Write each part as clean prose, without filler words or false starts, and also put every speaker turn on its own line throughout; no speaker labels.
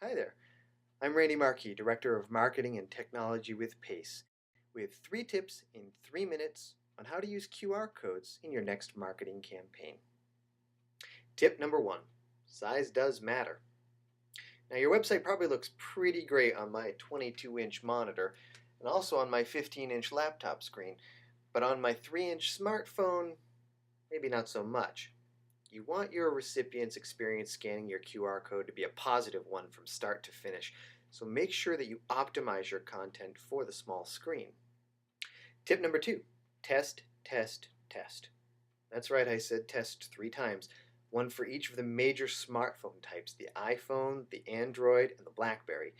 Hi there. I'm Randy Markey, Director of Marketing and Technology with Pace, with 3 tips in 3 minutes on how to use QR codes in your next marketing campaign. Tip number 1, size does matter. Now, your website probably looks pretty great on my 22-inch monitor and also on my 15-inch laptop screen, but on my 3-inch smartphone, maybe not so much. You want your recipient's experience scanning your QR code to be a positive one from start to finish, so make sure that you optimize your content for the small screen. Tip number 2, test, test, test. That's right, I said test 3 times, one for each of the major smartphone types, the iPhone, the Android, and the BlackBerry.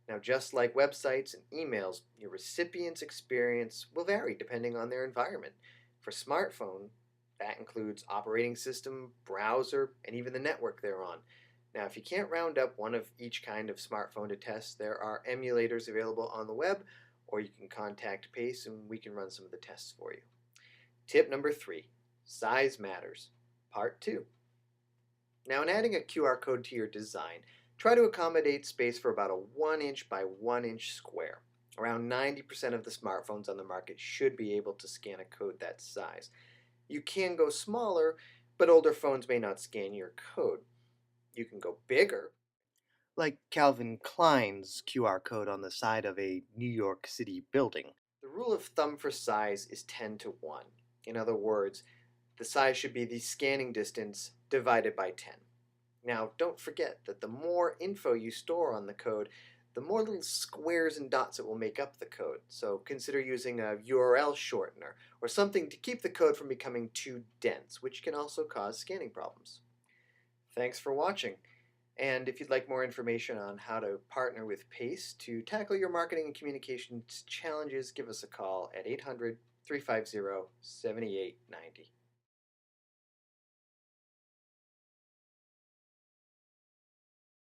Now, just like websites and emails, your recipient's experience will vary depending on their environment. For smartphone, that includes operating system, browser, and even the network they're on. Now, if you can't round up one of each kind of smartphone to test, there are emulators available on the web, or you can contact Pace and we can run some of the tests for you. Tip number 3, size matters. Part 2. Now, in adding a QR code to your design, try to accommodate space for about a 1 inch by 1 inch square. Around 90% of the smartphones on the market should be able to scan a code that size. You can go smaller, but older phones may not scan your code. You can go bigger, like Calvin Klein's QR code on the side of a New York City building. The rule of thumb for size is 10 to 1. In other words, the size should be the scanning distance divided by 10. Now, don't forget that the more info you store on the code, the more little squares and dots it will make up the code. So consider using a URL shortener or something to keep the code from becoming too dense, which can also cause scanning problems. Thanks for watching. And if you'd like more information on how to partner with Pace to tackle your marketing and communications challenges, give us a call at 800 350 7890.